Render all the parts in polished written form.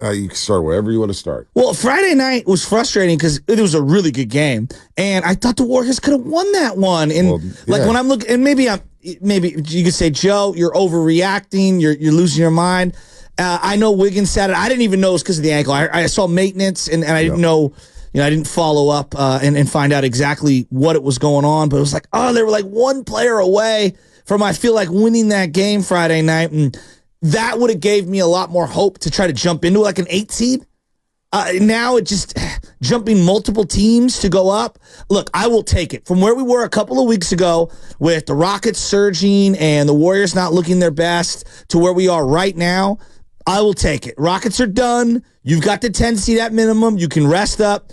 You can start wherever you want to start. Well, Friday night was frustrating because it was a really good game, and I thought the Warriors could have won that one. And when I'm looking, and maybe you could say, Joe, you're overreacting, you're losing your mind. I know Wiggins said it. I didn't even know it was because of the ankle. I saw maintenance, and I didn't know. I didn't follow up and find out exactly what it was going on. But it was like, they were like one player away from, I feel like, winning that game Friday night, and that would have gave me a lot more hope to try to jump into like an 8 seed. Now it just jumping multiple teams to go up. Look, I will take it from where we were a couple of weeks ago with the Rockets surging and the Warriors not looking their best to where we are right now. I will take it. Rockets are done. You've got the 10 seed at minimum. You can rest up.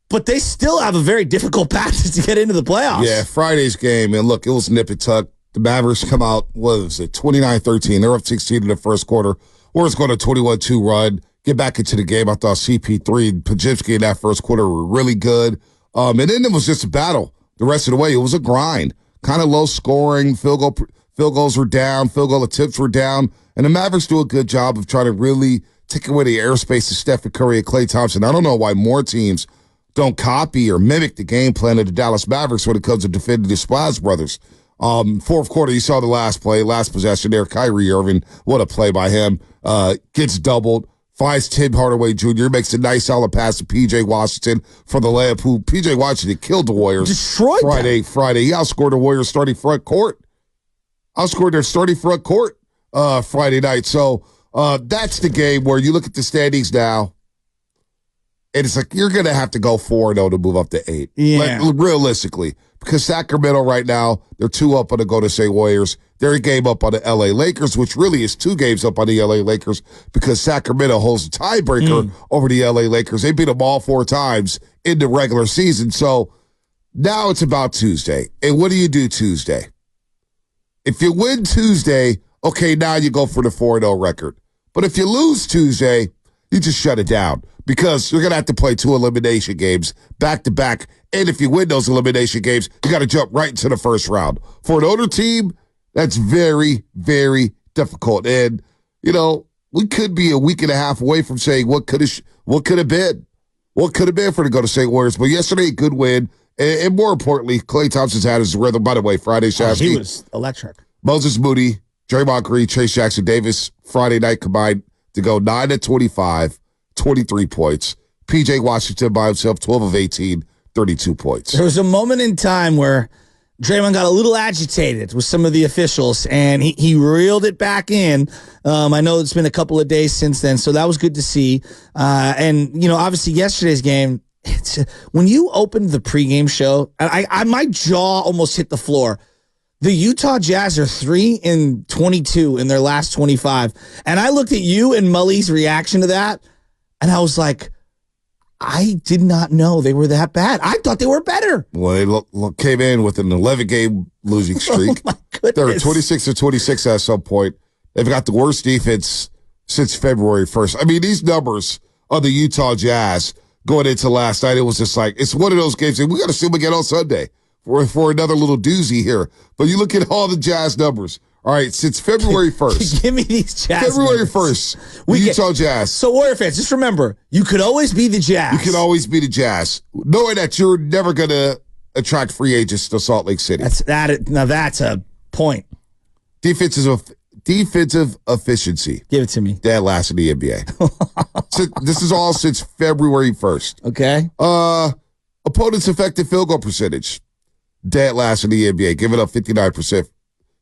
But they still have a very difficult path to get into the playoffs. Yeah, Friday's game, and look, it was nip and tuck. The Mavericks come out, 29-13. They're up 16 in the first quarter. Warriors going a 21-2 run. Get back into the game. I thought CP3 and Pajimski in that first quarter were really good. And then it was just a battle. The rest of the way, it was a grind. Kind of low scoring. Field goals were down. Field goal attempts were down. And the Mavericks do a good job of trying to really take away the airspace to Stephen Curry and Klay Thompson. I don't know why more teams don't copy or mimic the game plan of the Dallas Mavericks when it comes to defending the Splash Brothers. Fourth quarter, you saw the last possession there. Kyrie Irving, what a play by him. Gets doubled, finds Tim Hardaway Jr., makes a nice solid pass to P.J. Washington for the layup, who P.J. Washington killed the Warriors. Destroyed Friday. He outscored the Warriors starting front court. Friday night. So that's the game where you look at the standings now, and it's like you're going to have to go 4-0 to move up to 8. Yeah. Realistically. Because Sacramento right now, they're 2 up on the Golden State Warriors. They're a game up on the L.A. Lakers, which really is 2 games up on the L.A. Lakers because Sacramento holds the tiebreaker over the L.A. Lakers. They beat them all 4 times in the regular season. So now it's about Tuesday. And what do you do Tuesday? If you win Tuesday, okay, now you go for the 4-0 record. But if you lose Tuesday, you just shut it down because you're going to have to play 2 elimination games back-to-back. And if you win those elimination games, you got to jump right into the first round. For an older team, that's very, very difficult. And, we could be a week and a half away from saying what could have been. What could have been for the Golden State Warriors. But yesterday, good win. And more importantly, Klay Thompson's had his rhythm. By the way, Friday, Shasky. He was electric. Moses Moody, Draymond Green, Chase Jackson-Davis, Friday night combined to go 9-25, 23 points. P.J. Washington by himself, 12 of 18, 32 points. There was a moment in time where Draymond got a little agitated with some of the officials, and he reeled it back in. I know it's been a couple of days since then, so that was good to see. And obviously yesterday's game, when you opened the pregame show, my jaw almost hit the floor. The Utah Jazz are 3-22 in their last 25. And I looked at you and Mully's reaction to that, and I was like, I did not know they were that bad. I thought they were better. Well, they came in with an 11-game losing streak. Oh, my goodness. They were 26-26 at some point. They've got the worst defense since February 1st. I mean, these numbers of the Utah Jazz going into last night, it was just like, it's one of those games that we got to see them again on Sunday for another little doozy here. But you look at all the Jazz numbers. All right, since February 1st. Give me these Jazz February numbers. 1st, the Utah Jazz. So, Warrior fans, just remember, you could always be the Jazz. You can always be the Jazz, knowing that you're never going to attract free agents to Salt Lake City. Now that's a point. Defensive efficiency. Give it to me. Dead last in the NBA. So this is all since February 1st. Okay. Opponent's effective field goal percentage. Dead last in the NBA. Giving up 59%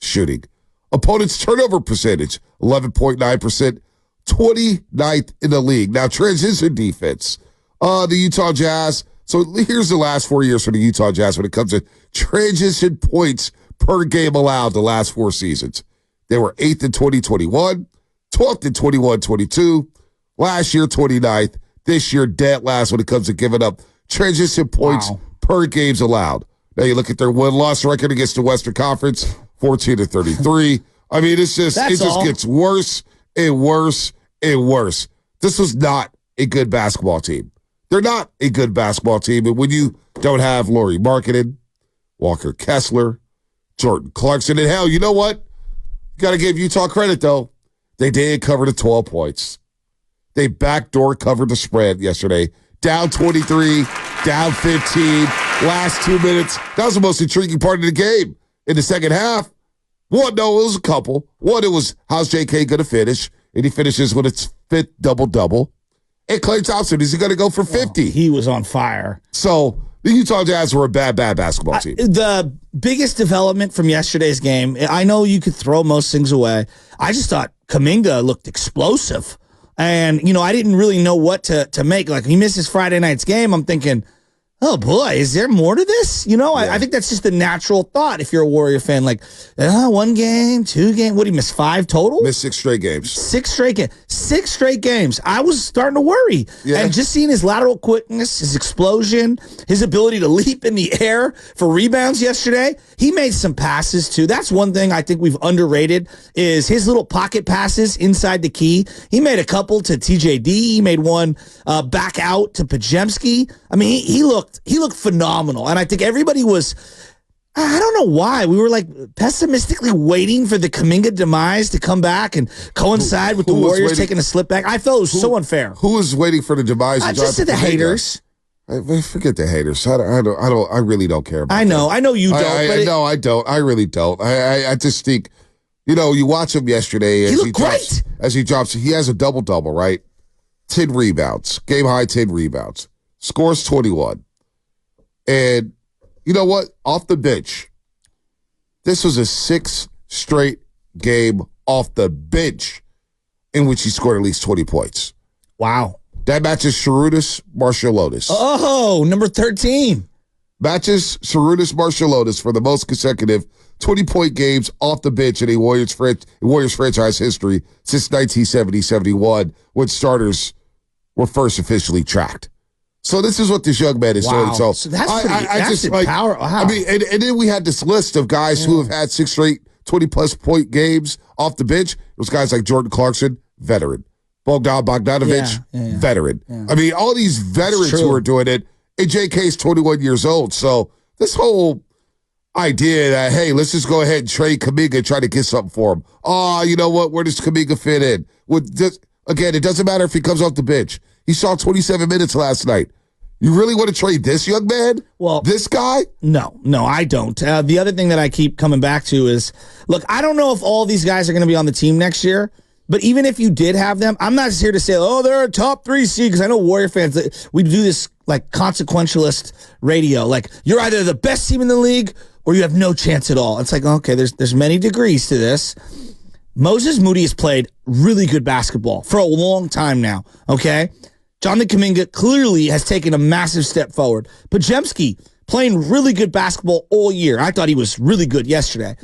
shooting. Opponent's turnover percentage, 11.9%, 29th in the league. Now, transition defense. The Utah Jazz. So here's the last 4 years for the Utah Jazz when it comes to transition points per game allowed the last 4 seasons. They were 8th in 2021, 12th in 21-22, last year 29th, this year dead last when it comes to giving up transition points per games allowed. Now you look at their win-loss record against the Western Conference, 14-33. I mean, it just gets worse and worse and worse. This was not a good basketball team. They're not a good basketball team. And when you don't have Lauri Markkanen, Walker Kessler, Jordan Clarkson, and hell, you know what? You got to give Utah credit, though. They did cover the 12 points. They backdoor covered the spread yesterday. Down 23, down 15, last 2 minutes. That was the most intriguing part of the game. In the second half, it was a couple. One, it was, how's JK going to finish? And he finishes with its 5th double-double. And Klay Thompson, is he going to go for 50? He was on fire. So the Utah Jazz were a bad basketball team. The biggest development from yesterday's game, I know you could throw most things away. I just thought Kuminga looked explosive. And, I didn't really know what to make. Like, he missed his Friday night's game. I'm thinking, oh, boy, is there more to this? I think that's just a natural thought if you're a Warrior fan. Like, 1 game, 2 games. What, he missed 5 total? Missed 6 straight games. 6 straight games. 6 straight games. I was starting to worry. Yeah. And just seeing his lateral quickness, his explosion, his ability to leap in the air for rebounds yesterday, he made some passes, too. That's one thing I think we've underrated is his little pocket passes inside the key. He made a couple to TJD. He made one back out to Podziemski. I mean, he looked phenomenal. And I think everybody was, I don't know why, we were like pessimistically waiting for the Kuminga demise to come back and coincide with the Warriors taking a slip back. I felt it was so unfair. Who was waiting for the demise? I just said the haters. Forget the haters. I really don't care about I know you don't. I don't. I really don't. I just think, you watch him yesterday. He looked great. As he drops, he has a double-double, right? 10 rebounds. Game high 10 rebounds. Scores 21. And you know what? Off the bench, this was a 6th straight game off the bench in which he scored at least 20 points. Wow. That matches Sarunas Marciuliotis. Oh, number 13. Matches Sarunas Marciuliotis for the most consecutive 20-point games off the bench in a Warriors franchise history since 1970-71, when starters were first officially tracked. So this is what this young man is doing. So that's power. Wow. I mean, and then we had this list of guys who have had 6 straight 20-plus point games off the bench. There's guys like Jordan Clarkson, veteran. Bogdanovich, veteran. Yeah. I mean, all these veterans who are doing it, and JK's 21 years old. So this whole idea that, hey, let's just go ahead and trade Kuminga and try to get something for him. Oh, you know what? Where does Kuminga fit in? Again, it doesn't matter if he comes off the bench. He saw 27 minutes last night. You really want to trade this young man? Well, this guy? No, I don't. The other thing that I keep coming back to is, look, I don't know if all these guys are going to be on the team next year, but even if you did have them, I'm not just here to say, oh, they're a top 3 seed, because I know Warrior fans, we do this like consequentialist radio. Like, you're either the best team in the league or you have no chance at all. It's like, okay, there's many degrees to this. Moses Moody has played really good basketball for a long time now, okay? Jonathan Kuminga clearly has taken a massive step forward. Podziemski playing really good basketball all year. I thought he was really good yesterday.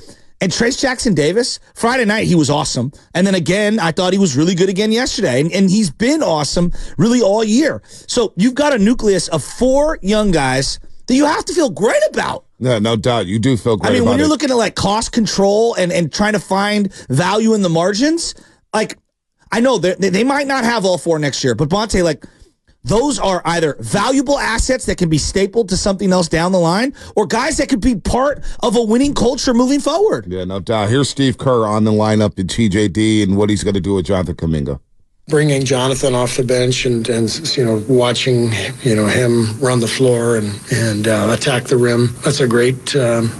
And Trace Jackson-Davis, Friday night, he was awesome. And then again, I thought he was really good again yesterday. And he's been awesome really all year. So you've got a nucleus of 4 young guys that you have to feel great about. Yeah, no doubt. You do feel great about it. I mean, when you're looking at like cost control and trying to find value in the margins, like, I know they might not have all 4 next year, but Bonte, like, those are either valuable assets that can be stapled to something else down the line, or guys that could be part of a winning culture moving forward. Yeah, no doubt. Here's Steve Kerr on the lineup in TJD and what he's going to do with Jonathan Kuminga. Bringing Jonathan off the bench and watching him run the floor and attack the rim, that's a great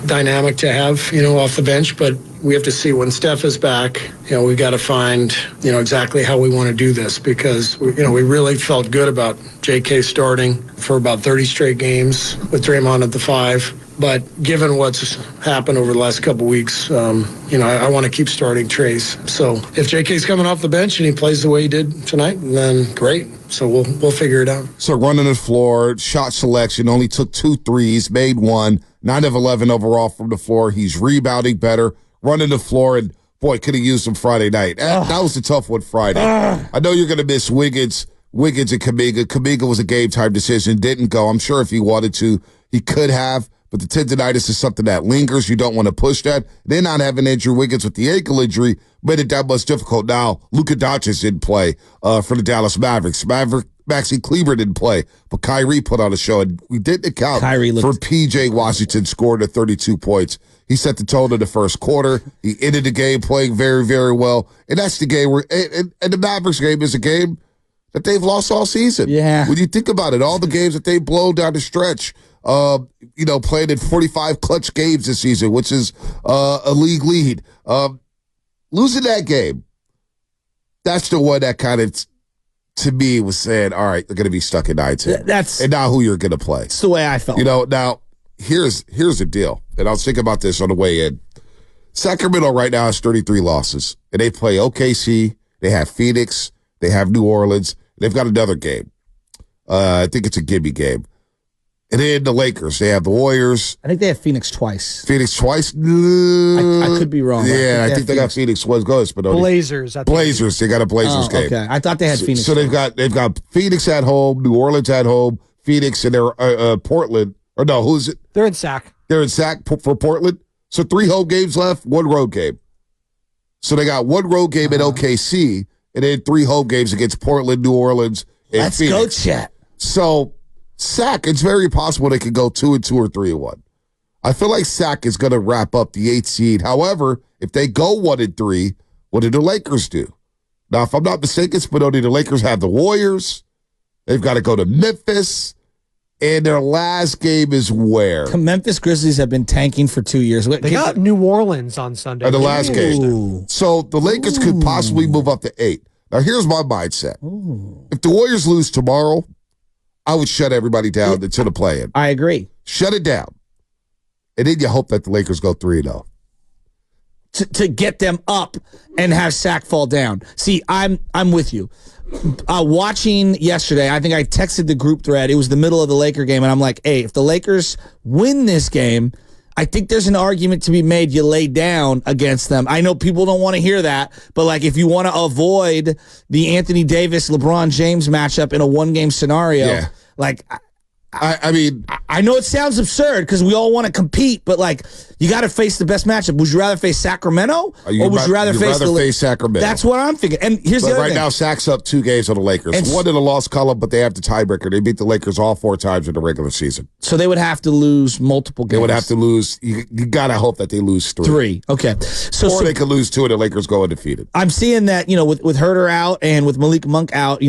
dynamic to have off the bench. But we have to see when Steph is back. We've got to find exactly how we want to do this, because we really felt good about JK starting for about 30 straight games with Draymond at the 5. But given what's happened over the last couple weeks, I want to keep starting Trace. So if JK's coming off the bench and he plays the way he did tonight, then great. So we'll figure it out. So running the floor, shot selection, only took 2 threes, made 1, 9 of 11 overall from the floor. He's rebounding better, running the floor, and boy, could have used him Friday night. That was a tough one Friday. I know you're going to miss Wiggins and Kuminga. Kuminga was a game-time decision, didn't go. I'm sure if he wanted to, he could have. But the tendonitis is something that lingers. You don't want to push that. They're not having Andrew Wiggins with the ankle injury made it that much difficult. Now, Luka Doncic didn't play for the Dallas Mavericks. Maxi Kleber didn't play, but Kyrie put on a show, and we didn't account for P.J. Washington scored at 32 points. He set the tone in the first quarter. He ended the game playing very, very well, and that's the game where. And the Mavericks game is a game that they've lost all season. Yeah. When you think about it, all the games that they blow down the stretch, playing in 45 clutch games this season, which is a league lead. Losing that game, that's the one that kind of, to me, was saying, all right, they're going to be stuck in 9-10. And now who you're going to play. That's the way I felt. Now, here's the deal, and I was thinking about this on the way in. Sacramento right now has 33 losses, and they play OKC, they have Phoenix, they have New Orleans, they've got another game. I think it's a gimme game. And then the Lakers, they have the Warriors. I think they have Phoenix twice. Phoenix twice? I could be wrong. Yeah, I think they got Phoenix once. Go ahead, Spinoni. Blazers. They got a Blazers game. Okay, I thought they had Phoenix. So they've got Phoenix at home, New Orleans at home, Phoenix, and they're Portland. Or no, who's it? They're in Sac. They're in Sac for Portland. So 3 home games left, 1 road game. So they got 1 road game at OKC, and then 3 home games against Portland, New Orleans, and Let's Phoenix. go, Chet. So Sac, it's very possible they could go 2-2 or 3-1. I feel like Sac is going to wrap up the 8th seed. However, if they go 1-3, what do the Lakers do? Now, if I'm not mistaken, Spinoni, the Lakers have the Warriors. They've got to go to Memphis. And their last game is where? The Memphis Grizzlies have been tanking for 2 years. They got New Orleans on Sunday. And the last game. So the Lakers could possibly move up to 8. Now, here's my mindset. If the Warriors lose tomorrow, I would shut everybody down until the play-in. I agree. Shut it down. And then you hope that the Lakers go 3-0. To get them up and have Sac fall down. See, I'm with you. Watching yesterday, I think I texted the group thread. It was the middle of the Laker game, and I'm like, hey, if the Lakers win this game, I think there's an argument to be made you lay down against them. I know people don't want to hear that, but like if you want to avoid the Anthony Davis, LeBron James matchup in a one-game scenario, like I mean, I know it sounds absurd because we all want to compete, but like you got to face the best matchup. Would you rather face Sacramento or would you rather face Sacramento? That's what I'm thinking. And here's the other right thing. now, Sac's up 2 games on the Lakers. One in the loss column, but they have the tiebreaker. They beat the Lakers all 4 times in the regular season. So they would have to lose multiple games. They would have to lose. You got to hope that they lose 3. 3. Okay. Or they could lose 2 and the Lakers go undefeated. I'm seeing that, with Herter out and with Malik Monk out,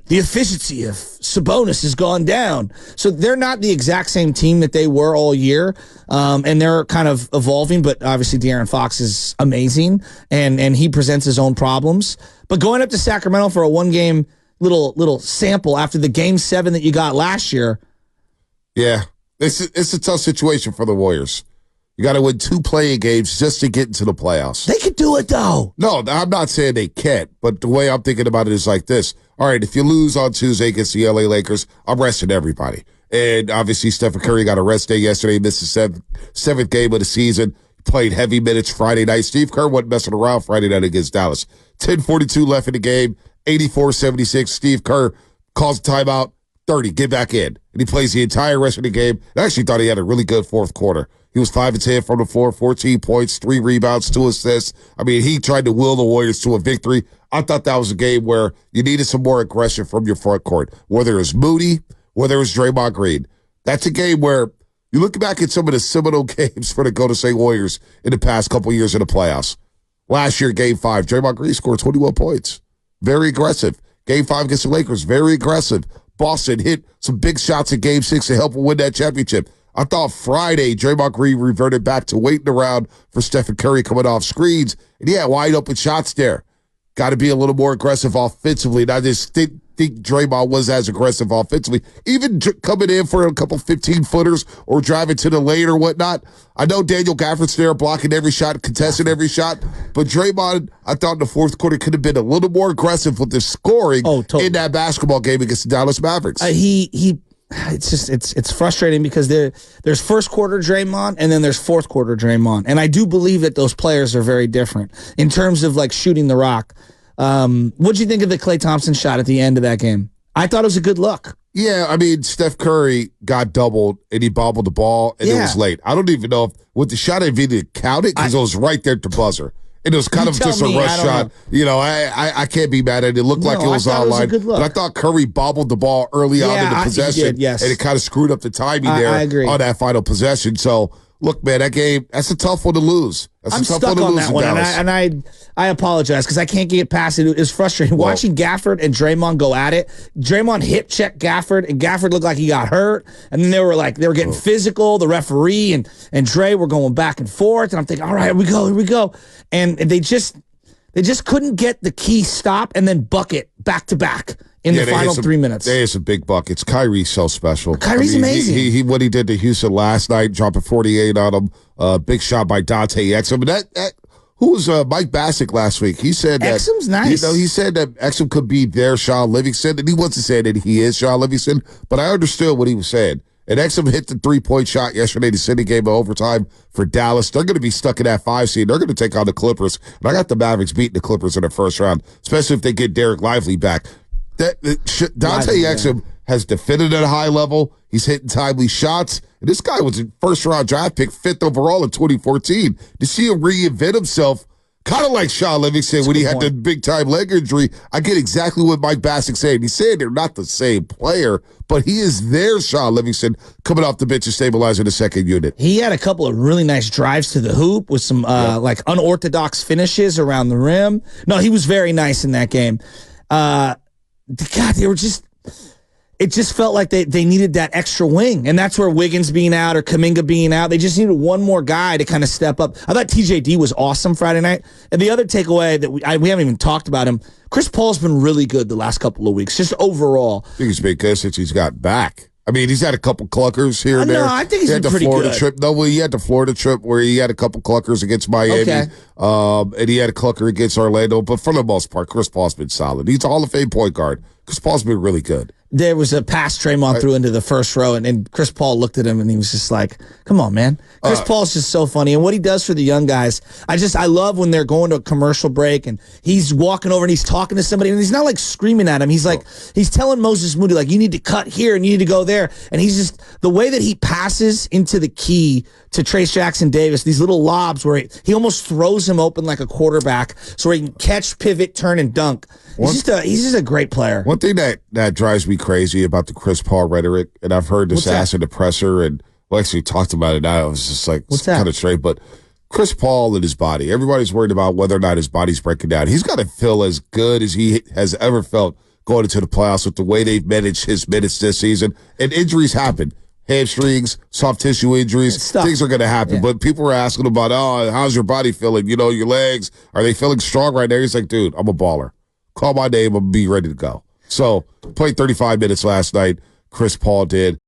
the efficiency of Sabonis has gone down. So they're not the exact same team that they were all year, and they're kind of evolving, but obviously De'Aaron Fox is amazing, and he presents his own problems. But going up to Sacramento for a one-game little sample after the Game 7 that you got last year. Yeah, it's a tough situation for the Warriors. You got to win 2 playing games just to get into the playoffs. They could do it, though. No, I'm not saying they can't, but the way I'm thinking about it is like this. All right, if you lose on Tuesday against the LA Lakers, I'm resting everybody. And obviously, Stephen Curry got a rest day yesterday, missed the 7th game of the season, played heavy minutes Friday night. Steve Kerr wasn't messing around Friday night against Dallas. 10:42 left in the game, 84-76. Steve Kerr calls a timeout, 30, get back in. And he plays the entire rest of the game. I actually thought he had a really good 4th quarter. He was 5-10 from the floor, 14 points, 3 rebounds, 2 assists. I mean, he tried to will the Warriors to a victory. I thought that was a game where you needed some more aggression from your front court, whether it was Moody, whether it was Draymond Green. That's a game where you look back at some of the seminal games for the Golden State Warriors in the past couple years in the playoffs. Last year, Game 5, Draymond Green scored 21 points. Very aggressive. Game 5 against the Lakers, very aggressive. Boston hit some big shots in Game 6 to help them win that championship. I thought Friday, Draymond Green reverted back to waiting around for Stephen Curry coming off screens. And he had wide open shots there. Got to be a little more aggressive offensively. And I just think Draymond was as aggressive offensively. Even coming in for a couple 15-footers or driving to the lane or whatnot. I know Daniel Gafford's there blocking every shot, contesting every shot. But Draymond, I thought in the 4th quarter could have been a little more aggressive with the scoring in that basketball game against the Dallas Mavericks. It's frustrating because there's first quarter Draymond and then there's 4th quarter Draymond. And I do believe that those players are very different in terms of like shooting the rock. What'd you think of the Klay Thompson shot at the end of that game? I thought it was a good look. Yeah, I mean, Steph Curry got doubled and he bobbled the ball and it was late. I don't even know if with the shot if he didn't count it because it was right there at the buzzer. And it was kind of just a rush shot. I can't be mad at it. It looked like it was online. But I thought Curry bobbled the ball early on in the possession. He did, yes. And it kind of screwed up the timing there on that final possession. So Look, man, that game, that's a tough one to lose. I'm stuck on that one, and I apologize because I can't get past it. It's frustrating watching Gafford and Draymond go at it. Draymond hip checked Gafford, and Gafford looked like he got hurt. And then they were getting physical. The referee and Dre were going back and forth, and I'm thinking, all right, here we go. And they just couldn't get the key stop and then bucket back to back in the final 3 minutes. They had some big buckets. Kyrie's so special. Kyrie's amazing. What he did to Houston last night, dropping 48 on him. Big shot by Dante Exum. But who was Mike Bassick last week? He said that Exum's nice. He said that Exum could be their Sean Livingston, and he wasn't saying that he is Sean Livingston, but I understood what he was saying. And Exum hit the 3-point shot yesterday to send the game in overtime for Dallas. They're going to be stuck in that 5 seed. They're going to take on the Clippers. And I got the Mavericks beating the Clippers in the first round, especially if they get Derek Lively back. Dante Exum has defended at a high level. He's hitting timely shots. And this guy was a first-round draft pick, 5th overall in 2014. To see him reinvent himself, kind of like Sean Livingston when he had the big-time leg injury. I get exactly what Mike Bassick said. He said they're not the same player, but he is their Sean Livingston coming off the bench and stabilizing the second unit. He had a couple of really nice drives to the hoop with some unorthodox finishes around the rim. No, he was very nice in that game. God, they were just... It just felt like they needed that extra wing, and that's where Wiggins being out or Kuminga being out, they just needed one more guy to kind of step up. I thought TJD was awesome Friday night. And the other takeaway that we haven't even talked about him, Chris Paul's been really good the last couple of weeks, just overall. I think he's been good since he's got back. I mean, he's had a couple clunkers here and there. No, I think he's been pretty Florida good. Trip. No, he had the Florida trip where he had a couple clunkers against Miami. Okay. And he had a clunker against Orlando. But for the most part, Chris Paul's been solid. He's a Hall of Fame point guard. Chris Paul's been really good. There was a pass Draymond threw into the first row, and Chris Paul looked at him, and he was just like, come on, man. Chris Paul's just so funny. And what he does for the young guys, I love when they're going to a commercial break, and he's walking over, and he's talking to somebody, and he's not, like, screaming at him. He's like, he's telling Moses Moody, like, you need to cut here, and you need to go there. And he's just, the way that he passes into the key to Trace Jackson Davis, these little lobs where he almost throws him open like a quarterback so he can catch, pivot, turn, and dunk. He's just a great player. One thing that drives me crazy about the Chris Paul rhetoric, and I've heard this asked in the presser, and we actually talked about it now. I was just like, it's kind of straight, but Chris Paul and his body, everybody's worried about whether or not his body's breaking down. He's got to feel as good as he has ever felt going into the playoffs with the way they've managed his minutes this season. And injuries happen. Hamstrings, soft tissue injuries, things are going to happen. Yeah. But people were asking about, how's your body feeling? You know, your legs, are they feeling strong right now? He's like, dude, I'm a baller. Call my name, I'm going to be ready to go. So, played 35 minutes last night. Chris Paul did.